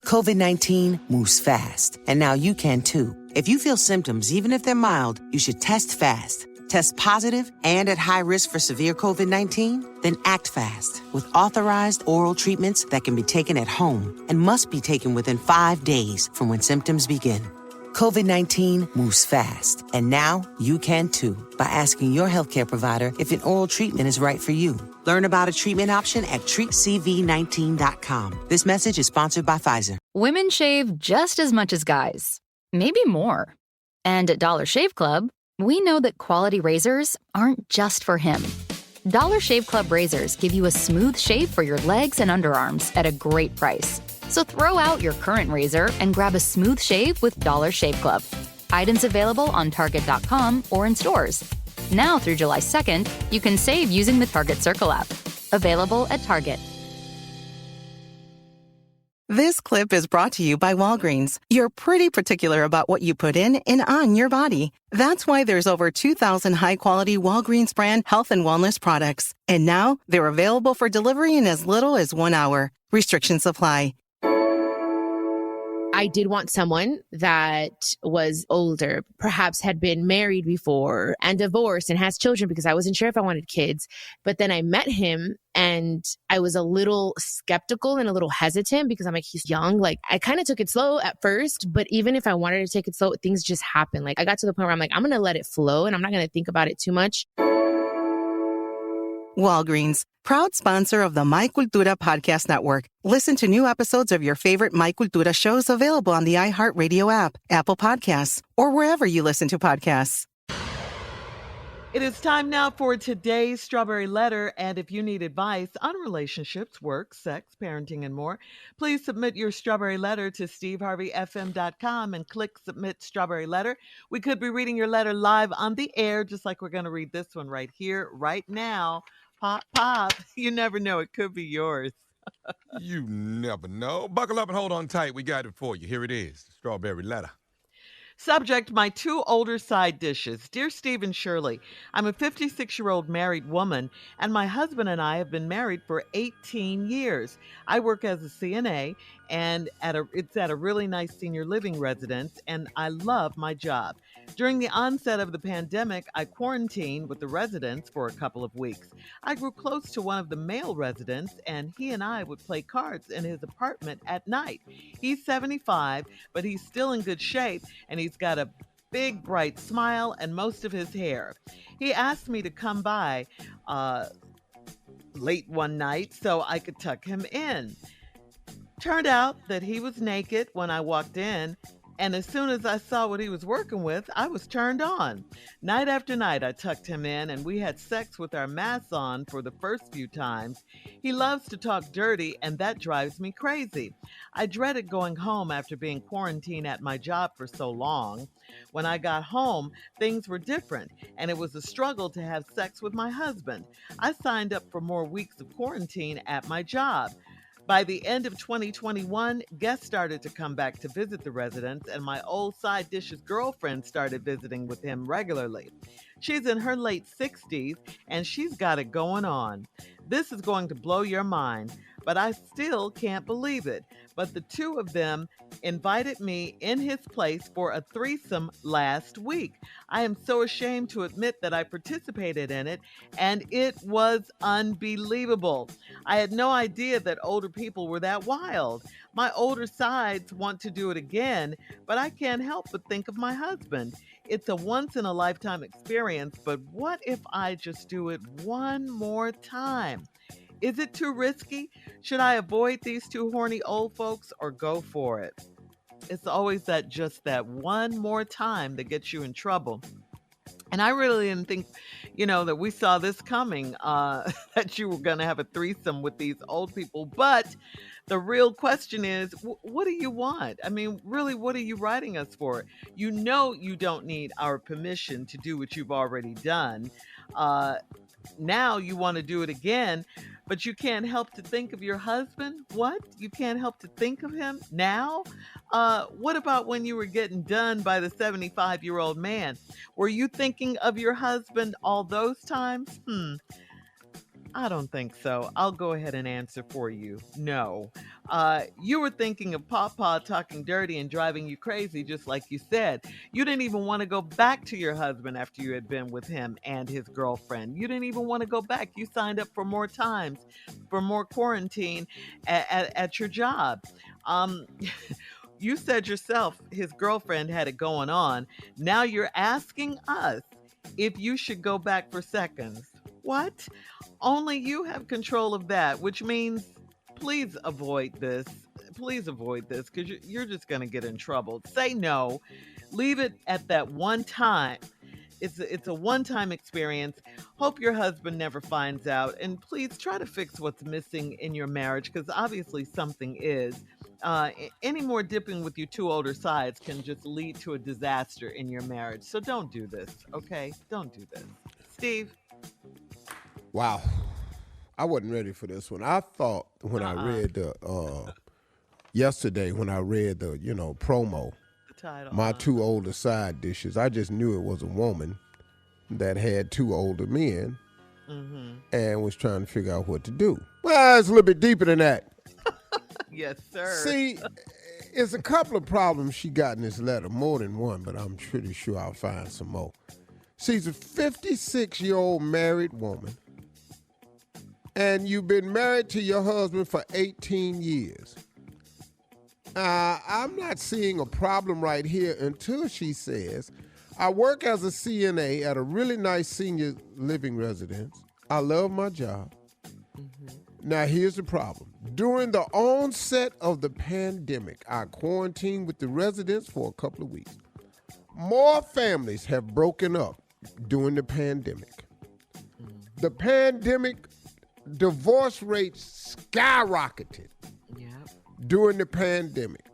COVID-19 moves fast, and now you can too. If you feel symptoms, even if they're mild, you should test fast. Test positive and at high risk for severe COVID-19? Then act fast with authorized oral treatments that can be taken at home and must be taken within 5 days from when symptoms begin. COVID-19 moves fast, and now you can too by asking your healthcare provider if an oral treatment is right for you. Learn about a treatment option at treatcv19.com. This message is sponsored by Pfizer. Women shave just as much as guys, maybe more. And at Dollar Shave Club, we know that quality razors aren't just for him. Dollar Shave Club razors give you a smooth shave for your legs and underarms at a great price. So throw out your current razor and grab a smooth shave with Dollar Shave Club. Items available on Target.com or in stores. Now through July 2nd, you can save using the Target Circle app. Available at Target. This clip is brought to you by Walgreens. You're pretty particular about what you put in and on your body. That's why there's over 2,000 high-quality Walgreens brand health and wellness products. And now they're available for delivery in as little as 1 hour. Restrictions apply. I did want someone that was older, perhaps had been married before and divorced and has children, because I wasn't sure if I wanted kids. But then I met him and I was a little skeptical and a little hesitant because I'm like, he's young. Like, I kind of took it slow at first, but even if I wanted to take it slow, things just happen. Like, I got to the point where I'm like, I'm going to let it flow and I'm not going to think about it too much. Walgreens, proud sponsor of the My Cultura podcast network. Listen to new episodes of your favorite My Cultura shows available on the iHeartRadio app, Apple Podcasts, or wherever you listen to podcasts. It is time now for today's Strawberry Letter, and if you need advice on relationships, work, sex, parenting, and more, please submit your Strawberry Letter to steveharveyfm.com and click Submit Strawberry Letter. We could be reading your letter live on the air, just like we're going to read this one right here, right now. Pop, pop. You never know. It could be yours. You never know. Buckle up and hold on tight. We got it for you. Here it is, the Strawberry Letter. Subject, my two older side dishes. Dear Steve and Shirley, I'm a 56-year-old married woman, and my husband and I have been married for 18 years. I work as a CNA, and it's at a really nice senior living residence, and I love my job. During the onset of the pandemic, I quarantined with the residents for a couple of weeks. I grew close to one of the male residents, and he and I would play cards in his apartment at night. He's 75, but he's still in good shape, and he's got a big, bright smile and most of his hair. He asked me to come by late one night so I could tuck him in. Turned out that he was naked when I walked in, and as soon as I saw what he was working with, I was turned on. Night after night, I tucked him in, and we had sex with our masks on for the first few times. He loves to talk dirty, and that drives me crazy. I dreaded going home after being quarantined at my job for so long. When I got home, things were different, and it was a struggle to have sex with my husband. I signed up for more weeks of quarantine at my job. By the end of 2021, guests started to come back to visit the residence, and my old side dish's girlfriend started visiting with him regularly. She's in her late 60s, and she's got it going on. This is going to blow your mind, but I still can't believe it. But the two of them invited me in his place for a threesome last week. I am so ashamed to admit that I participated in it, and it was unbelievable. I had no idea that older people were that wild. My older sides want to do it again, but I can't help but think of my husband. It's a once-in-a-lifetime experience, but what if I just do it one more time? Is it too risky? Should I avoid these two horny old folks or go for it? It's always that one more time that gets you in trouble. And I really didn't think, that we saw this coming, that you were going to have a threesome with these old people. But the real question is, what do you want? I mean, really, what are you writing us for? You know you don't need our permission to do what you've already done. Now you want to do it again, but you can't help to think of your husband? What? You can't help to think of him now? What about when you were getting done by the 75-year-old man? Were you thinking of your husband all those times? I don't think so. I'll go ahead and answer for you. No. You were thinking of Papa talking dirty and driving you crazy, just like you said. You didn't even want to go back to your husband after you had been with him and his girlfriend. You didn't even want to go back. You signed up for more times, for more quarantine at your job. Um, you said yourself his girlfriend had it going on. Now you're asking us if you should go back for seconds. What? Only you have control of that, which means please avoid this. Please avoid this because you're just going to get in trouble. Say no. Leave it at that one time. It's a one-time experience. Hope your husband never finds out. And please try to fix what's missing in your marriage because obviously something is. Any more dipping with your two older sides can just lead to a disaster in your marriage. So don't do this, okay? Don't do this. Steve? Wow. I wasn't ready for this one. I thought when I read the, yesterday when I read the, promo, The title. my two older side dishes, I just knew it was a woman that had two older men and was trying to figure out what to do. Well, it's a little bit deeper than that. Yes, sir. See, it's a couple of problems she got in this letter, more than one, but I'm pretty sure I'll find some more. She's a 56-year-old married woman, and you've been married to your husband for 18 years. I'm not seeing a problem right here until she says, I work as a CNA at a really nice senior living residence. I love my job. Now, here's the problem. During the onset of the pandemic, I quarantined with the residents for a couple of weeks. More families have broken up during the pandemic. The pandemic divorce rates skyrocketed during the pandemic.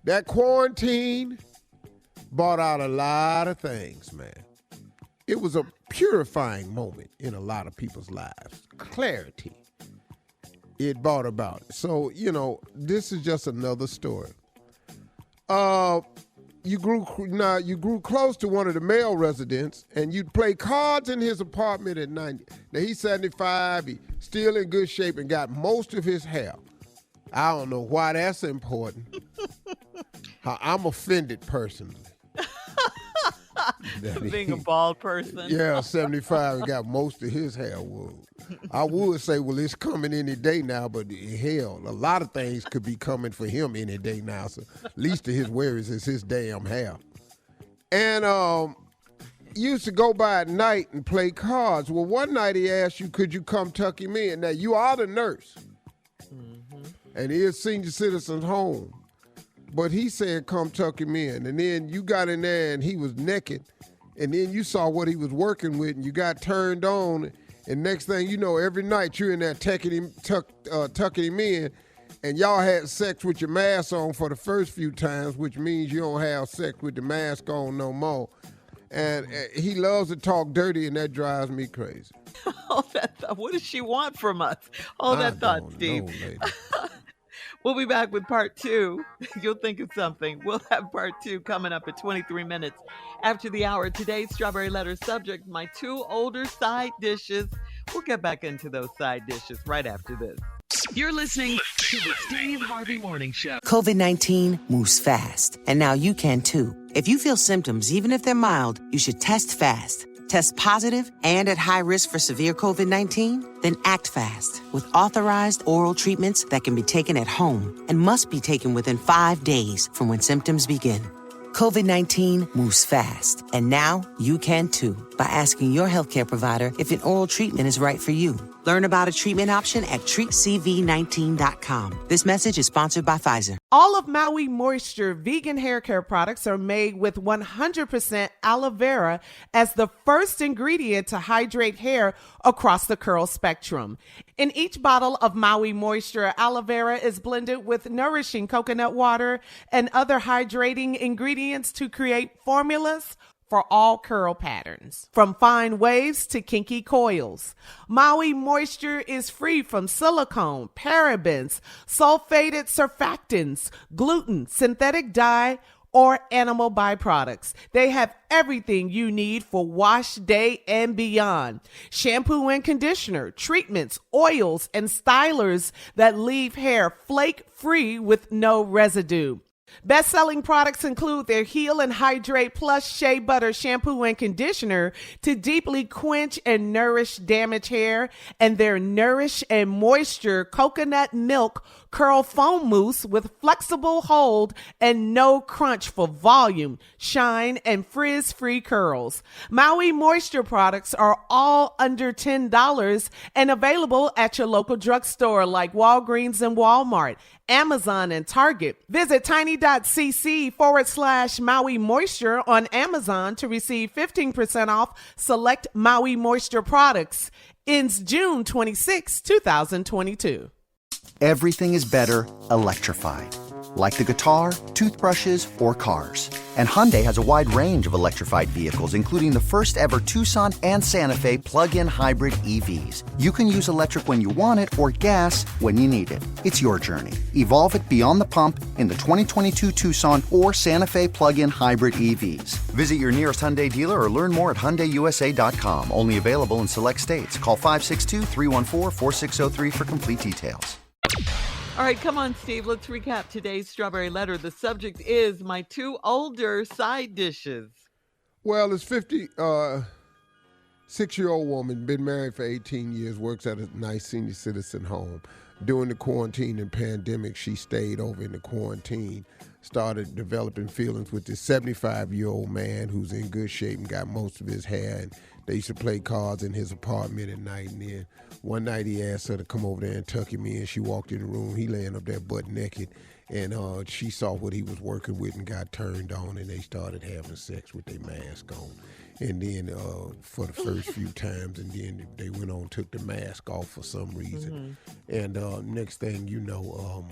That quarantine brought out a lot of things, man. It was a purifying moment in a lot of people's lives. Clarity. It brought about it. So, this is just another story. You grew close to one of the male residents, and you'd play cards in his apartment at 90. Now, he's 75. He's still in good shape and got most of his hair. I don't know why that's important. I'm offended personally. Being a bald person. Yeah, 75 and got most of his hair wool. I would say, well, it's coming any day now, but hell, a lot of things could be coming for him any day now. So least of his worries is his damn hair. And used to go by at night and play cards. Well, one night he asked you, could you come tuck him in? Now, you are the nurse. And he is senior citizen's home. But he said, come tuck him in. And then you got in there and he was naked. And then you saw what he was working with and you got turned on. And next thing you know, every night you're in there tucking him in. And y'all had sex with your mask on for the first few times, which means you don't have sex with the mask on no more. And he loves to talk dirty, and that drives me crazy. What does she want from us? Hold that thought, Steve. We'll be back with part 2. You'll think of something. We'll have part 2 coming up at 23 minutes after the hour. Today's Strawberry Letter subject, my two older side dishes. We'll get back into those side dishes right after this. You're listening to the Steve Harvey Morning Show. COVID-19 moves fast, and now you can too. If you feel symptoms, even if they're mild, you should test fast. Test positive and at high risk for severe COVID-19? Then act fast with authorized oral treatments that can be taken at home and must be taken within 5 days from when symptoms begin. COVID-19 moves fast, and now you can too by asking your healthcare provider if an oral treatment is right for you. Learn about a treatment option at treatcv19.com. This message is sponsored by Pfizer. All of Maui Moisture vegan hair care products are made with 100% aloe vera as the first ingredient to hydrate hair across the curl spectrum. In each bottle of Maui Moisture, aloe vera is blended with nourishing coconut water and other hydrating ingredients to create formulas for all curl patterns, from fine waves to kinky coils. Maui Moisture is free from silicone, parabens, sulfated surfactants, gluten, synthetic dye, or animal byproducts. They have everything you need for wash day and beyond. Shampoo and conditioner, treatments, oils, and stylers that leave hair flake-free with no residue. Best-selling products include their Heal and Hydrate Plus Shea Butter Shampoo and Conditioner to deeply quench and nourish damaged hair, and their Nourish and Moisture Coconut Milk Curl Foam Mousse with flexible hold and no crunch for volume, shine, and frizz-free curls. Maui Moisture products are all under $10 and available at your local drugstore like Walgreens and Walmart, Amazon, and Target. Visit tiny.cc/Maui Moisture on Amazon to receive 15% off select Maui Moisture products. Ends June 26, 2022. Everything is better electrified. Like the guitar, toothbrushes, or cars. And Hyundai has a wide range of electrified vehicles, including the first ever Tucson and Santa Fe plug-in hybrid EVs. You can use electric when you want it or gas when you need it. It's your journey. Evolve it beyond the pump in the 2022 Tucson or Santa Fe plug-in hybrid EVs. Visit your nearest Hyundai dealer or learn more at HyundaiUSA.com. Only available in select states. Call 562-314-4603 for complete details. All right, come on, Steve. Let's recap today's Strawberry Letter. The subject is my two older side dishes. Well, this 56-year-old woman, been married for 18 years, works at a nice senior citizen home. During the quarantine and pandemic, she stayed over in the quarantine, started developing feelings with this 75-year-old man who's in good shape and got most of his hair. And they used to play cards in his apartment at night. And then one night he asked her to come over there and tuck him in. She walked in the room. He laying up there butt naked. And she saw what he was working with and got turned on. And they started having sex with their mask on. And then for the first few times. And then they went on and took the mask off for some reason. Mm-hmm. And next thing you know,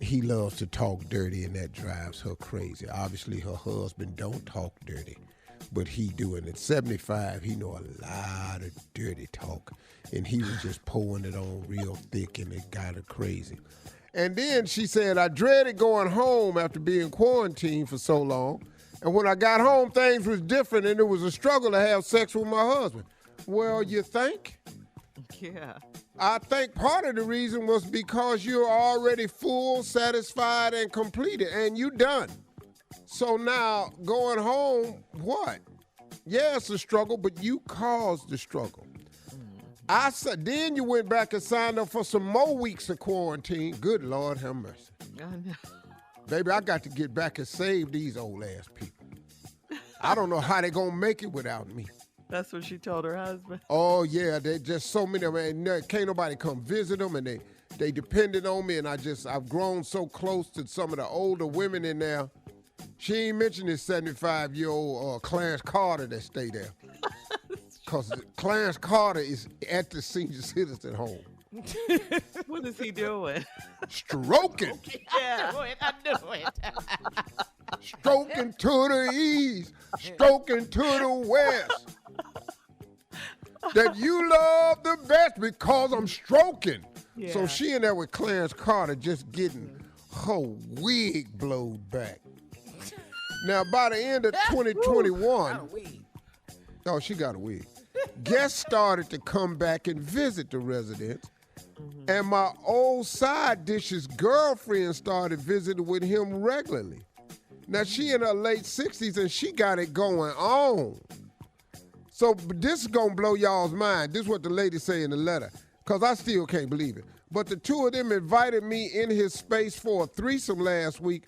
he loves to talk dirty, and that drives her crazy. Obviously, her husband don't talk dirty, but he doing it. 75, he know a lot of dirty talk, and he was just pouring it on real thick, and it got her crazy. And then she said, I dreaded going home after being quarantined for so long, and when I got home, things was different, and it was a struggle to have sex with my husband. Well, you think? Yeah. I think part of the reason was because you're already full, satisfied, and completed, and you done. So now, going home, what? Yeah, it's a struggle, but you caused the struggle. I said, then you went back and signed up for some more weeks of quarantine. Good Lord have mercy. I know. Baby, I got to get back and save these old ass people. I don't know how they gonna make it without me. That's what she told her husband. Oh, yeah, they just so many of them. And can't nobody come visit them, and they depended on me, and I've grown so close to some of the older women in there. She ain't mentioned this 75-year-old Clarence Carter that stay there. Because Clarence Carter is at the senior citizen home. What is he doing? Stroking. Yeah. I knew it. Stroking to the east, stroking to the west. That you love the best because I'm stroking. Yeah. So she in there with Clarence Carter just getting her wig blowed back. Now, by the end of 2021, oh, she got a wig. Guests started to come back and visit the residence. Mm-hmm. And my old side dishes girlfriend started visiting with him regularly. Now, she in her late 60s, and she got it going on. So this is going to blow y'all's mind. This is what the lady say in the letter, because I still can't believe it. But the two of them invited me in his space for a threesome last week.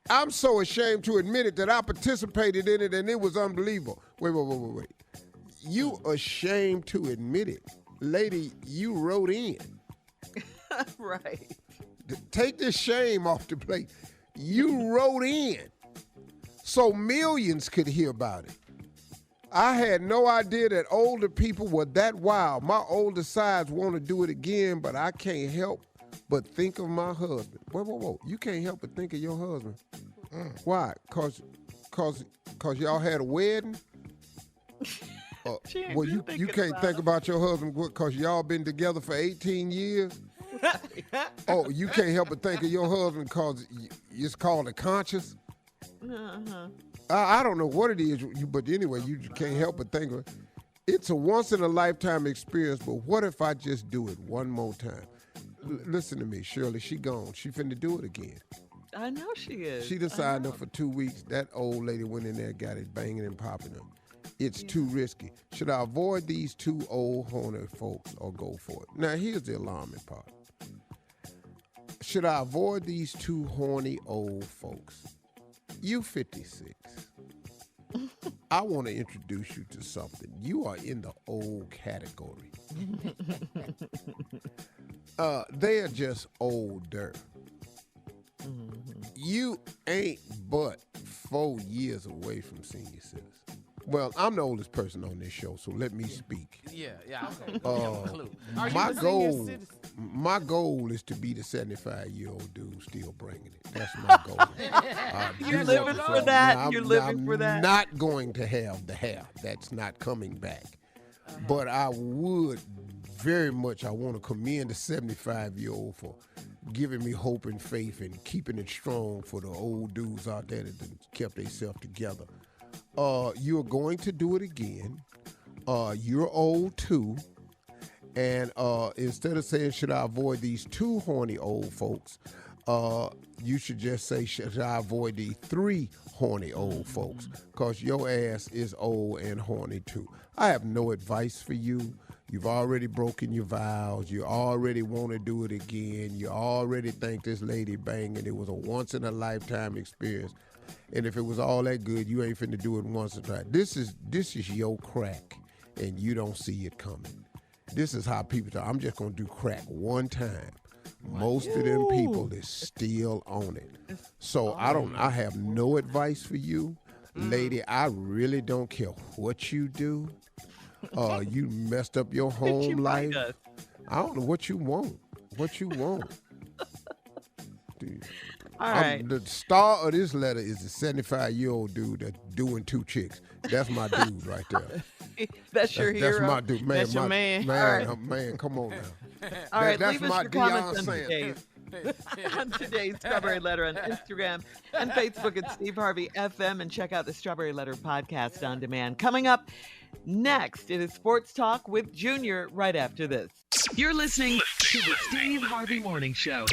I'm so ashamed to admit it that I participated in it, and it was unbelievable. Wait. You ashamed to admit it. Lady, you wrote in. Right. Take this shame off the plate. You wrote in so millions could hear about it. I had no idea that older people were that wild. My older sides want to do it again, but I can't help but think of my husband. Whoa. You can't help but think of your husband. Why? Cause y'all had a wedding? Well, you can't think about your husband because y'all been together for 18 years? Oh, you can't help but think of your husband because it's called a conscience? Uh-huh. I don't know what it is, but anyway, you can't help but think of it. It's a once-in-a-lifetime experience, but what if I just do it one more time? Listen to me, Shirley, she gone. She finna do it again. I know she is. She decided up for 2 weeks. That old lady went in there, got it banging and popping up. It's too risky. Should I avoid these two old horny folks or go for it? Now, here's the alarming part. Should I avoid these two horny old folks? You 56. I want to introduce you to something. You are in the old category. They are just older. You ain't but 4 years away from senior citizen. Well, I'm the oldest person on this show, so let me speak. Yeah, okay. My goal is to be the 75-year-old dude still bringing it. That's my goal. You're living for that. You're living for that. I'm not going to have the hair. That's not coming back. But I would very much, I want to commend the 75-year-old for giving me hope and faith and keeping it strong for the old dudes out there that kept themselves together. You're going to do it again. You're old too. And instead of saying, should I avoid these two horny old folks, you should just say, should I avoid these three horny old folks? Because your ass is old and horny too. I have no advice for you. You've already broken your vows. You already want to do it again. You already think this lady banging. It was a once-in-a-lifetime experience. And if it was all that good, you ain't finna do it once or twice. This is your crack, and you don't see it coming. This is how people talk. I'm just gonna do crack one time. Most of them people is still on it. So I have no advice for you. Lady, I really don't care what you do. You messed up your home life. I don't know what you want. Dude. All right. The star of this letter is the 75-year-old dude that's doing two chicks. That's my dude right there. That's your hero. That's my dude. Man, That's your man. Man, come on now. All right, that's leave my us your comments Deion on today's Strawberry Letter on Instagram and Facebook at Steve Harvey FM, and check out the Strawberry Letter podcast on demand. Coming up next, it is Sports Talk with Junior right after this. You're listening to the Steve Harvey Morning Show.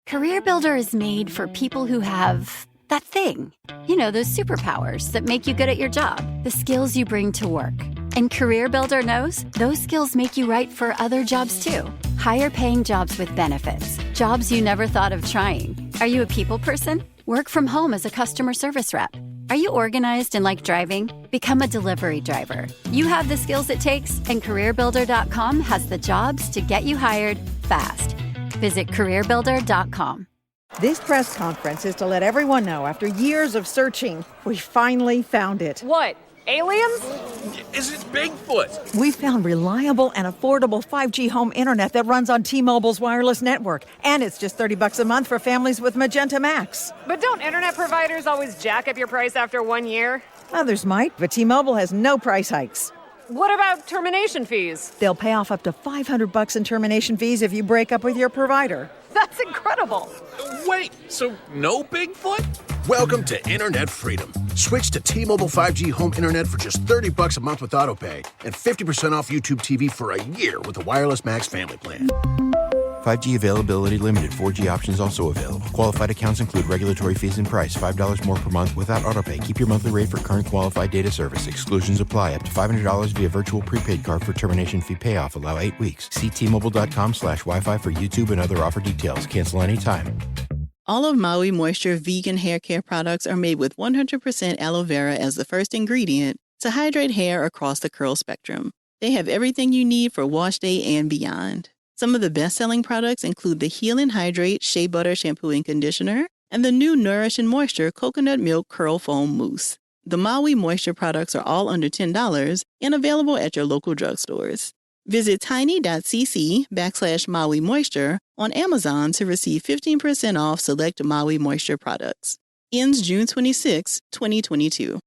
Career Builder is made for people who have that thing. You know, those superpowers that make you good at your job, the skills you bring to work. And Career Builder knows those skills make you right for other jobs too. Higher paying jobs with benefits, jobs you never thought of trying. Are you a people person? Work from home as a customer service rep. Are you organized and like driving? Become a delivery driver. You have the skills it takes, and CareerBuilder.com has the jobs to get you hired fast. Visit CareerBuilder.com. This press conference is to let everyone know after years of searching, we finally found it. What? Aliens? Is it Bigfoot? We found reliable and affordable 5G home internet that runs on T-Mobile's wireless network. And it's just $30 a month for families with Magenta Max. But don't internet providers always jack up your price after 1 year? Others might, but T-Mobile has no price hikes. What about termination fees? They'll pay off up to $500 in termination fees if you break up with your provider. That's incredible. Wait, so no Bigfoot? Welcome to Internet Freedom. Switch to T-Mobile 5G home internet for just $30 a month with AutoPay and 50% off YouTube TV for a year with the Wireless Max family plan. 5G availability limited. 4G options also available. Qualified accounts include regulatory fees and price. $5 more per month without AutoPay. Keep your monthly rate for current qualified data service. Exclusions apply. Up to $500 via virtual prepaid card for termination fee payoff. Allow 8 weeks. See T-Mobile.com/Wi-Fi for YouTube and other offer details. Cancel anytime. All of Maui Moisture vegan hair care products are made with 100% aloe vera as the first ingredient to hydrate hair across the curl spectrum. They have everything you need for wash day and beyond. Some of the best-selling products include the Heal and Hydrate Shea Butter Shampoo and Conditioner and the new Nourish and Moisture Coconut Milk Curl Foam Mousse. The Maui Moisture products are all under $10 and available at your local drugstores. Visit tiny.cc/Maui Moisture on Amazon to receive 15% off select Maui Moisture products. Ends June 26, 2022.